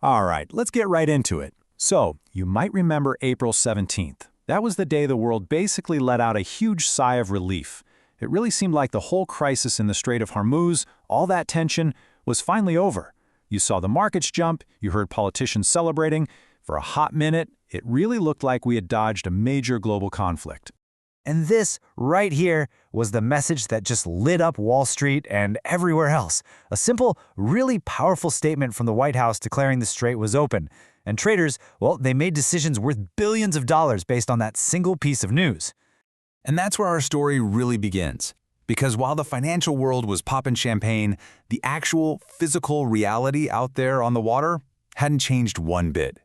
All right, let's get right into it. So, you might remember April 17th. That was the day the world basically let out a huge sigh of relief. It really seemed like the whole crisis in the Strait of Hormuz, all that tension, was finally over. You saw the markets jump, you heard politicians celebrating. For a hot minute, it really looked like we had dodged a major global conflict. And this, right here, was the message that just lit up Wall Street and everywhere else. A simple, really powerful statement from the White House declaring the strait was open. And traders, well, they made decisions worth billions of dollars based on that single piece of news. And that's where our story really begins. Because while the financial world was popping champagne, the actual physical reality out there on the water hadn't changed one bit.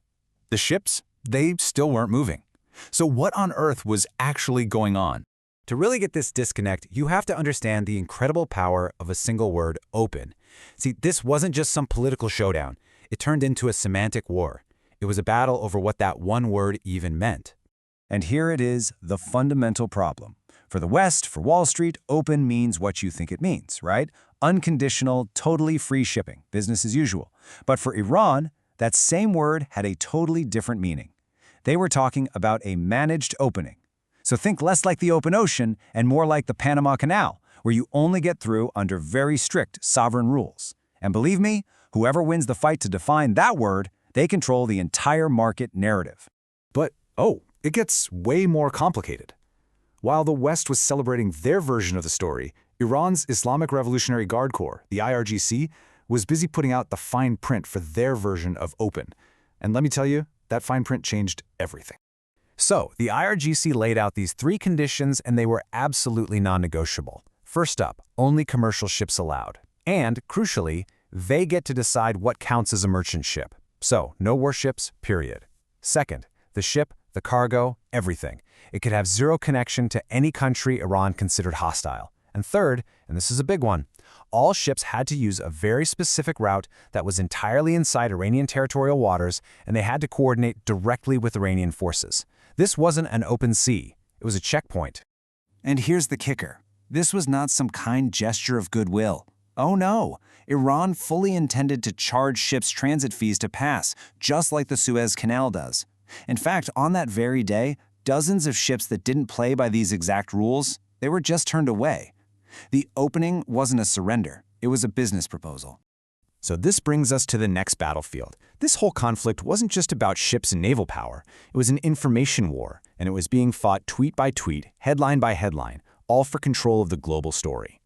The ships, they still weren't moving. So what on earth was actually going on? To really get this disconnect, you have to understand the incredible power of a single word, open. See, this wasn't just some political showdown. It turned into a semantic war. It was a battle over what that one word even meant. And here it is, the fundamental problem. For the West, for Wall Street, open means what you think it means, right? Unconditional, totally free shipping, business as usual. But for Iran, that same word had a totally different meaning. They were talking about a managed opening. So think less like the open ocean and more like the Panama Canal, where you only get through under very strict sovereign rules. And believe me, whoever wins the fight to define that word, they control the entire market narrative. But, it gets way more complicated. While the West was celebrating their version of the story, Iran's Islamic Revolutionary Guard Corps, the IRGC, was busy putting out the fine print for their version of open. And let me tell you, that fine print changed everything. So, the IRGC laid out these 3 conditions and they were absolutely non-negotiable. First up, only commercial ships allowed. And, crucially, they get to decide what counts as a merchant ship. So, no warships, period. Second, the ship, the cargo, everything. It could have zero connection to any country Iran considered hostile. And third, and this is a big one, all ships had to use a very specific route that was entirely inside Iranian territorial waters, and they had to coordinate directly with Iranian forces. This wasn't an open sea. It was a checkpoint. And here's the kicker. This was not some kind gesture of goodwill. Oh no, Iran fully intended to charge ships transit fees to pass, just like the Suez Canal does. In fact, on that very day, dozens of ships that didn't play by these exact rules, they were just turned away. The opening wasn't a surrender. It was a business proposal. So this brings us to the next battlefield. This whole conflict wasn't just about ships and naval power. It was an information war, and it was being fought tweet by tweet, headline by headline, all for control of the global story.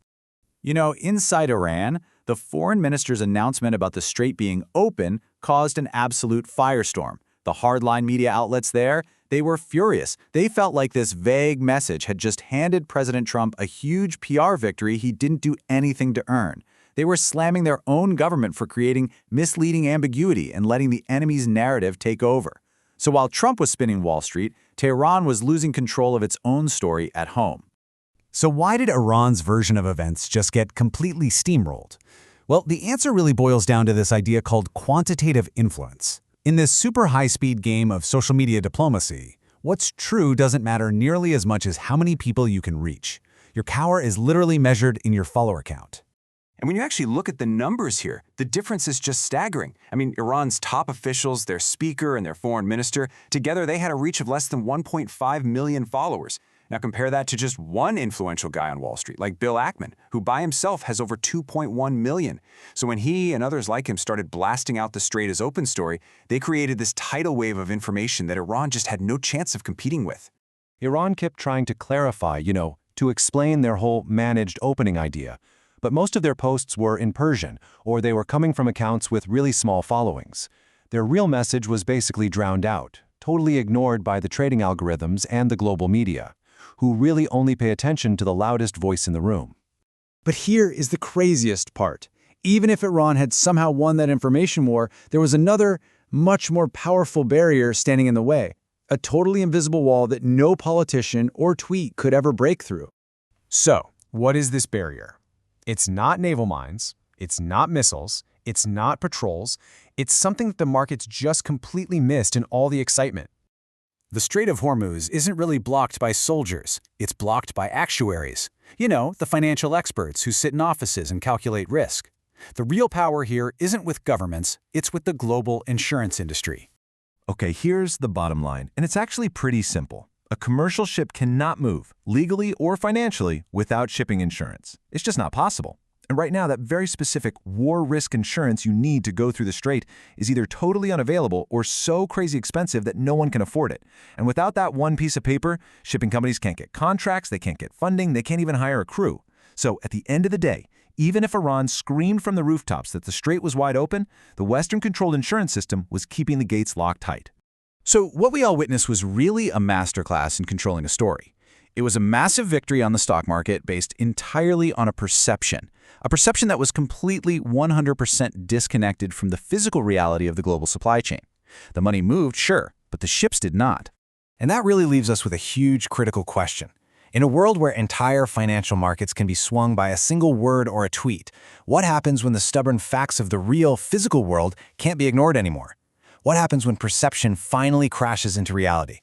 You know, inside Iran, the foreign minister's announcement about the strait being open caused an absolute firestorm. The hardline media outlets there, they were furious. They felt like this vague message had just handed President Trump a huge PR victory he didn't do anything to earn. They were slamming their own government for creating misleading ambiguity and letting the enemy's narrative take over. So while Trump was spinning Wall Street, Tehran was losing control of its own story at home. So why did Iran's version of events just get completely steamrolled? Well, the answer really boils down to this idea called quantitative influence. In this super high-speed game of social media diplomacy, what's true doesn't matter nearly as much as how many people you can reach. Your power is literally measured in your follower count. And when you actually look at the numbers here, the difference is just staggering. I mean, Iran's top officials, their speaker and their foreign minister, together they had a reach of less than 1.5 million followers. Now compare that to just one influential guy on Wall Street, like Bill Ackman, who by himself has over 2.1 million. So when he and others like him started blasting out the Strait as open story, they created this tidal wave of information that Iran just had no chance of competing with. Iran kept trying to clarify, to explain their whole managed opening idea. But most of their posts were in Persian, or they were coming from accounts with really small followings. Their real message was basically drowned out, totally ignored by the trading algorithms and the global media, who really only pay attention to the loudest voice in the room. But here is the craziest part. Even if Iran had somehow won that information war, there was another, much more powerful barrier standing in the way. A totally invisible wall that no politician or tweet could ever break through. So, what is this barrier? It's not naval mines, it's not missiles, it's not patrols, it's something that the markets just completely missed in all the excitement. The Strait of Hormuz isn't really blocked by soldiers, it's blocked by actuaries. You know, the financial experts who sit in offices and calculate risk. The real power here isn't with governments, it's with the global insurance industry. Okay, here's the bottom line, and it's actually pretty simple. A commercial ship cannot move, legally or financially, without shipping insurance. It's just not possible. And right now, that very specific war risk insurance you need to go through the strait is either totally unavailable or so crazy expensive that no one can afford it. And without that one piece of paper, shipping companies can't get contracts, they can't get funding, they can't even hire a crew. So at the end of the day, even if Iran screamed from the rooftops that the strait was wide open, the Western-controlled insurance system was keeping the gates locked tight. So what we all witnessed was really a masterclass in controlling a story. It was a massive victory on the stock market based entirely on a perception that was completely 100% disconnected from the physical reality of the global supply chain. The money moved, sure, but the ships did not. And that really leaves us with a huge critical question. In a world where entire financial markets can be swung by a single word or a tweet, what happens when the stubborn facts of the real physical world can't be ignored anymore? What happens when perception finally crashes into reality?